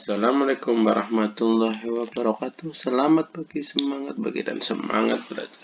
Assalamualaikum warahmatullahi wabarakatuh. Selamat pagi, semangat pagi dan semangat belajar.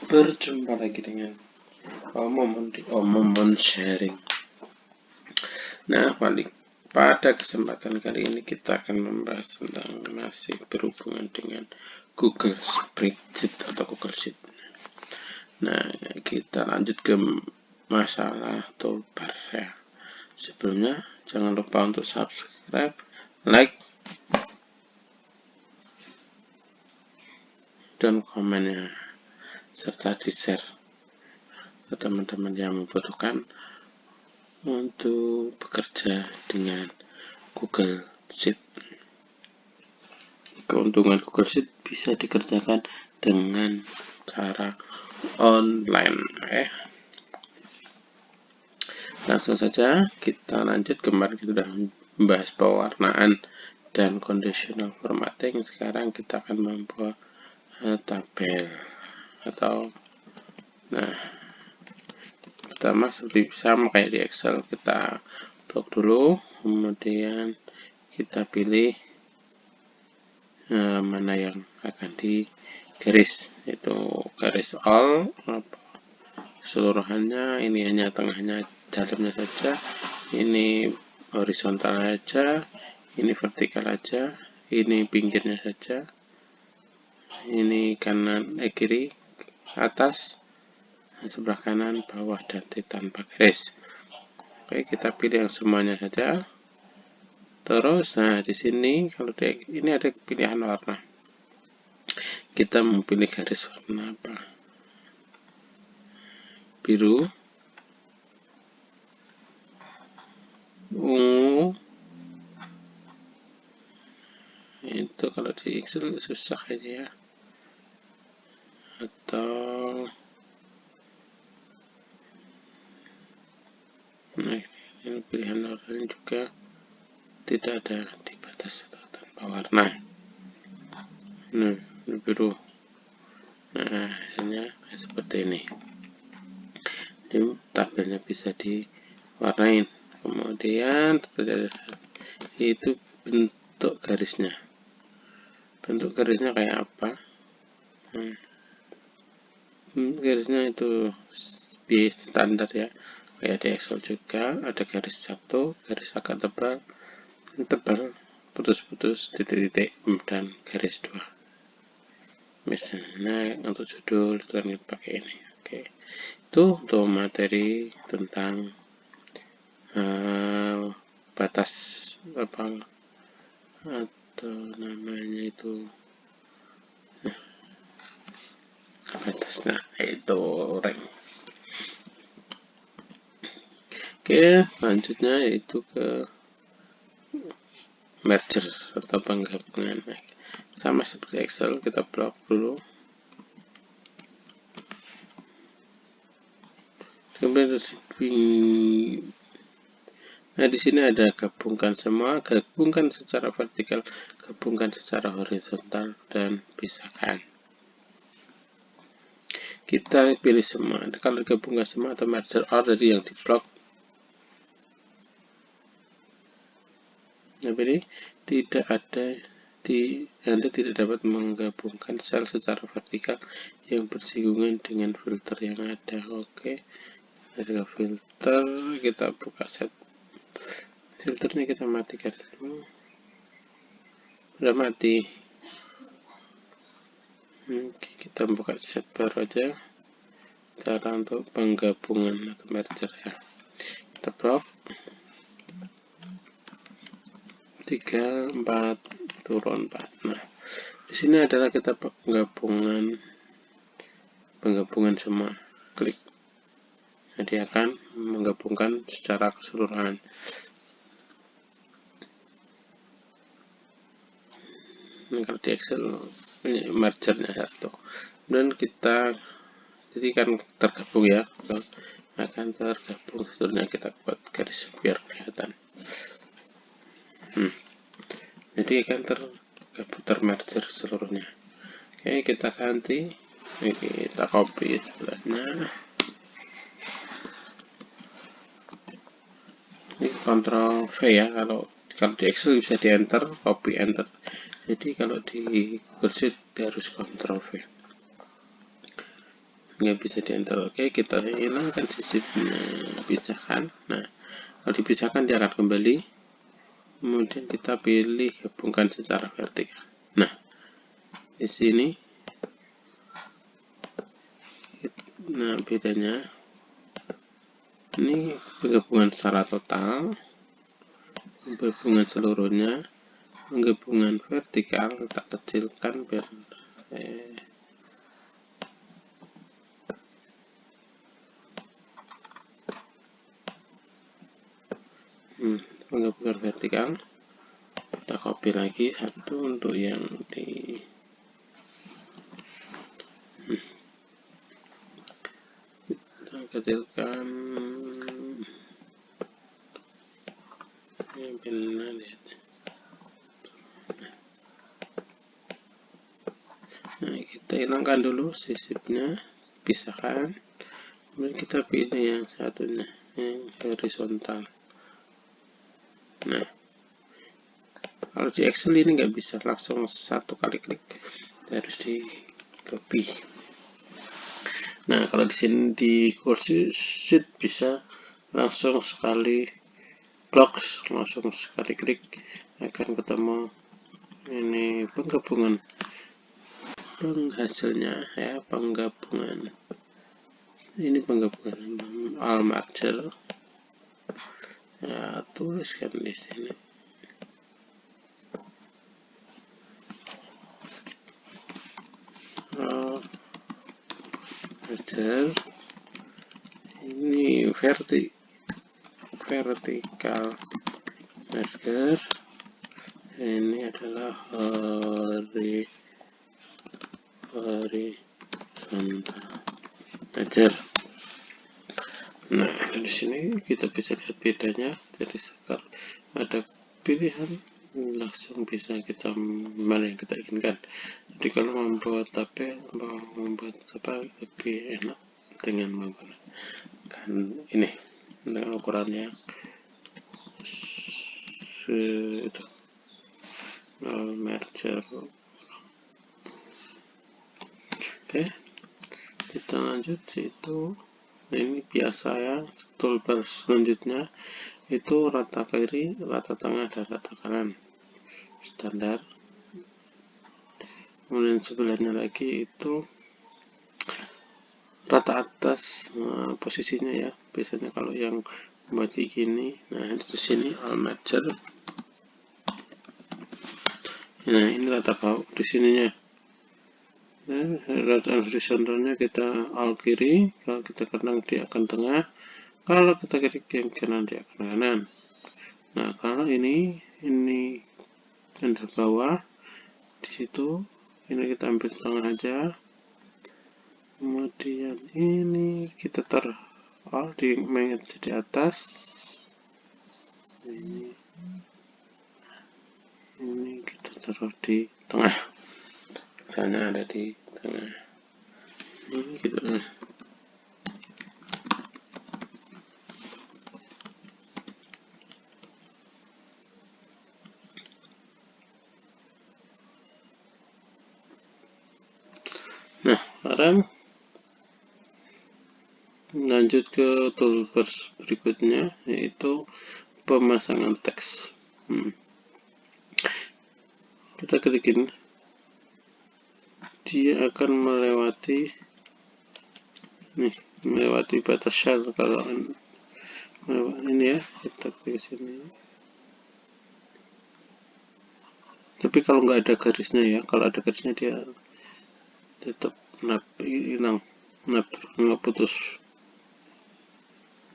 Berjumpa lagi dengan Omomon sharing. Nah, pada kesempatan kali ini kita akan membahas tentang masih berhubungan dengan Google Spreadsheet atau Google Sheet. Nah, kita lanjut ke masalah toolbar ya. Sebelumnya jangan lupa untuk subscribe, like, dan komennya, serta di-share ke teman-teman yang membutuhkan untuk bekerja dengan Google Sheet. Keuntungan Google Sheet bisa dikerjakan dengan cara online. Langsung saja kita lanjut. Kemarin kita sudah membahas pewarnaan dan conditional formatting. Sekarang kita akan membuat tabel atau pertama seperti sama kayak di Excel, kita blok dulu, kemudian kita pilih mana yang akan digaris, itu garis all keseluruhannya, ini hanya tengahnya, dalamnya saja, ini horizontal aja, ini vertikal aja, ini pinggirnya saja, ini kanan kiri, atas, sebelah kanan, bawah, dan tanpa garis. Oke, kita pilih yang semuanya saja. Terus, nah di sini kalau ini ada pilihan warna. Kita memilih garis warna apa? Biru, ungu. Itu kalau di Excel susah aja ya. Atau nah, ini pilihan warnanya juga tidak ada di batas atau tanpa warna. Nah, ini biru. Nah, hasilnya seperti ini. Jadi tabelnya bisa diwarnain. Kemudian itu bentuk garisnya. Bentuk garisnya kayak apa? Garisnya itu biasa standar ya, kayak di Excel juga, ada garis satu, garis agak tebal, putus-putus, titik-titik, dan garis dua. Misalnya untuk judul itu kan pakai ini. Oke, itu untuk materi tentang batas apa atau namanya itu batasnya itu rank. Oke, selanjutnya yaitu ke merger atau penggabungan. Sama seperti Excel, kita blok dulu. Kemudian nah di sini ada gabungkan semua, gabungkan secara vertikal, gabungkan secara horizontal, dan pisahkan. Kita pilih semua. Kalau gabungkan semua atau merger all dari yang di blok. Nah, ini tidak ada Anda tidak dapat menggabungkan sel secara vertikal yang bersinggungan dengan filter yang ada. Oke, dari filter kita buka set. Filternya kita matikan dulu. Udah mati. Oke, kita buka set baru aja. Cara untuk penggabungan atau merger ya. Kita blok 3, 4, turun 4. Nah, di sini adalah kita penggabungan semua. Klik. Jadi akan menggabungkan secara keseluruhan. Nah, kalau di Excel ini mergernya satu. Dan kita jadi kan tergabung ya, akan tergabung. Sebetulnya kita buat garis biar kelihatan. Jadi akan termerger seluruhnya. Oke, kita ganti. Kita copy sebelahnya. Ini Ctrl V ya kalau Kalau di Excel bisa di enter, copy enter. Jadi kalau di Google Sheet harus Ctrl V, nggak bisa di enter. Oke, kita hilangkan sisipnya, pisahkan. Nah, kalau dipisahkan dia akan kembali. Kemudian kita pilih gabungkan secara vertikal. Nah, di sini, nah bedanya ini penggabungan secara total, penggabungan seluruhnya, penggabungan vertikal kita kecilkan biar penggabungan vertikal kita copy lagi satu untuk yang di kita kecilkan benar lihat. Nah, kita hilangkan dulu sisipnya, pisahkan, kemudian kita pilih yang satunya, yang horizontal. Nah, kalau di Excel ini nggak bisa langsung satu kali klik, harus di copy. Nah, kalau di sini di Google Sheet bisa langsung sekali blok, langsung sekali klik akan ketemu ini penggabungan hasilnya ya, penggabungan ini penggabungan Marger ya, tuliskan di sini Marger ini vertikal Marger, ini adalah horizontal Marger. Nah, di sini kita bisa lihat bedanya. Jadi sekarang ada pilihan, langsung bisa kita mana yang kita inginkan. Jadi kalau membuat tabel, membuat apa lebih enak dengan menggunakan ini dengan ukurannya Marger. Oke, kita lanjut itu. Ini biasa ya, toolbar selanjutnya itu rata kiri, rata tengah, dan rata kanan standar. Kemudian sebelahnya lagi itu rata atas, posisinya ya, biasanya kalau yang membuat gini. Nah, di sini all Marger. Nah, ini rata bawah di sininya. Nah, rata horizontalnya kita all kiri, kalau kita kanan dia akan tengah, kalau kita klik yang kanan dia akan kanan. Nah, kalau ini standar bawah di situ, ini kita ambil tengah aja. Kemudian ini kita taruh di magnet di atas. Ini kita taruh di tengah. Misalnya ada di tengah. Ini gitu. Nah, sekarang lanjut ke toolbar berikutnya, yaitu pemasangan teks. Kita klikin, dia akan melewati batas shell. Kalau ini ya, kita klik sini. Tapi kalau nggak ada garisnya ya, kalau ada garisnya dia tetap hilang, nggak putus.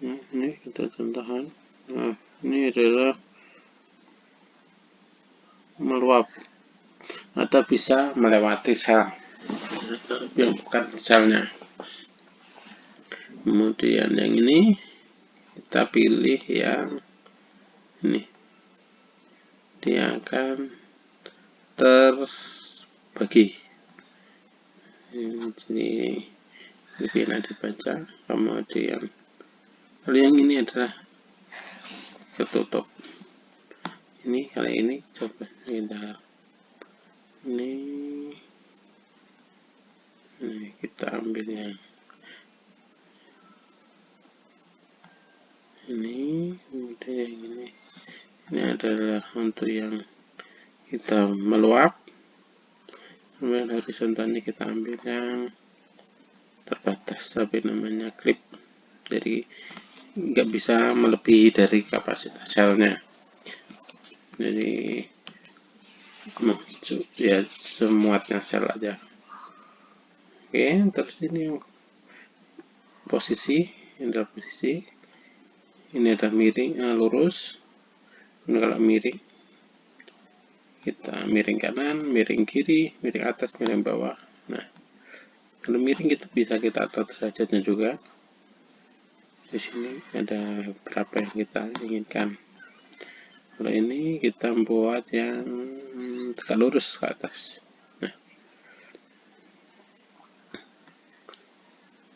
Nah, ini kita contohkan. Nah, ini adalah meluap atau bisa melewati sel yang bukan selnya. Kemudian yang ini kita pilih yang ini, dia akan terbagi. Jadi lebih enak dibaca. Kemudian kalau yang ini adalah ketutup. Ini kali ini coba kita ambil yang ini, kemudian yang ini adalah untuk yang kita meluap, kemudian horizontalnya kita ambil yang terbatas tapi namanya clip, jadi nggak bisa melebihi dari kapasitas selnya, jadi ya semuatnya sel aja. Oke, terus ini yang posisi, ini adalah posisi, ini adalah miring, lurus. Ini kalau miring, kita miring kanan, miring kiri, miring atas, miring bawah. Nah, kalau miring kita bisa kita atur derajatnya juga. Di sini ada berapa yang kita inginkan. Kalau ini kita buat yang tegak lurus ke atas. Nah,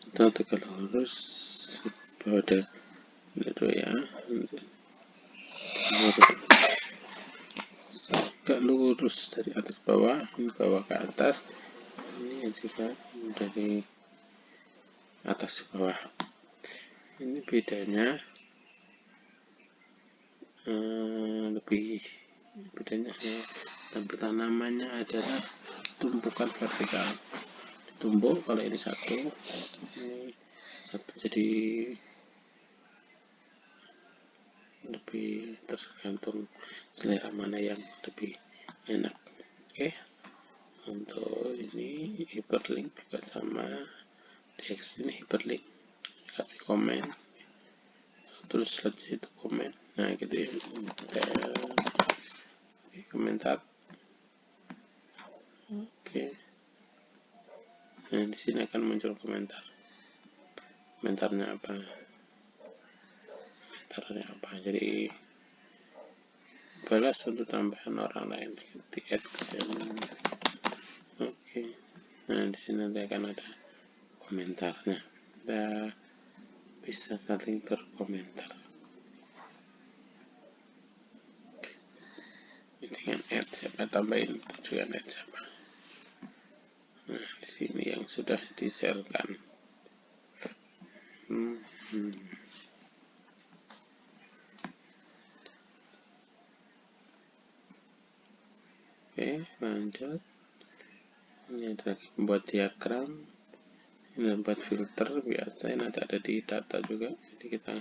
kita tegak lurus pada itu ya, tegak lurus dari atas bawah, ini bawah ke atas, ini juga dari atas ke bawah. Ini bedanya tampilan namanya adalah tumpukan vertikal. Tumbuk kalau ini satu jadi lebih tergantung selera mana yang lebih enak. Oke, untuk ini hyperlink juga sama, di sini hyperlink kasih komen, terus selanjutnya itu komen. Nah gitu ya, komentar. Oke, nah di sini akan muncul komentarnya apa, jadi balas untuk tambahan orang lain di action. Oke, nah di sini nanti akan ada komentarnya, kita bisa saling berkomentar dengan add, siapa tambahin juga add siapa. Nah di sini yang sudah di-share-kan. Oke, lanjut. Ini adalah membuat diagram, ini membuat filter biasa, nanti ada di data juga. Jadi kita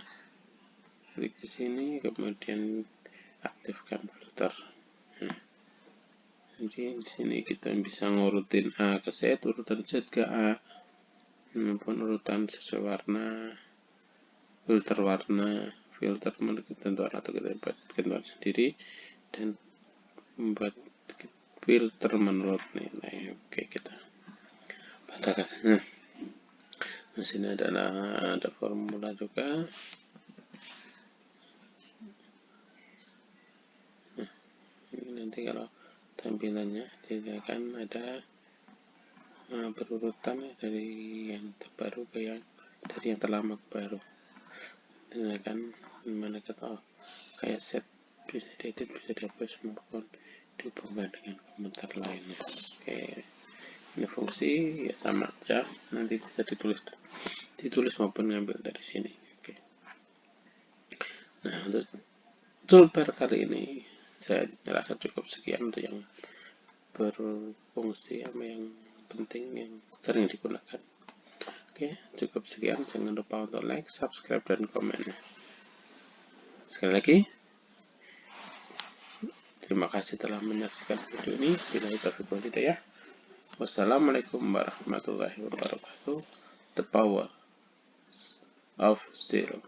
klik di sini, kemudian aktifkan filter. Jadi di sini kita bisa ngurutin A ke Z, urutan Z ke A, maupun urutan sesuai warna, filter warna, filter menurut ketentuan atau kita buat ketentuan sendiri, dan membuat filter menurut nilai. Oke, kita batalkan. Nah, sini ada formula juga. Nah, ini nanti kalau tampilannya dia akan ada berurutan dari yang terbaru ke dari yang terlama ke baru. Dan akan mana kata kayak set bisa diedit, bisa dihapus maupun dihubungkan dengan komentar lainnya. Oke, ini fungsi ya sama aja, nanti bisa ditulis maupun ngambil dari sini. Oke. Nah, untuk toolbar kali ini saya merasa cukup sekian untuk yang berfungsi sama yang penting yang sering digunakan. Oke, cukup sekian. Jangan lupa untuk like, subscribe, dan komen. Sekali lagi, terima kasih telah menyaksikan video ini. Billahi taufiq wal hidayah. Wassalamualaikum warahmatullahi wabarakatuh. The power of zero.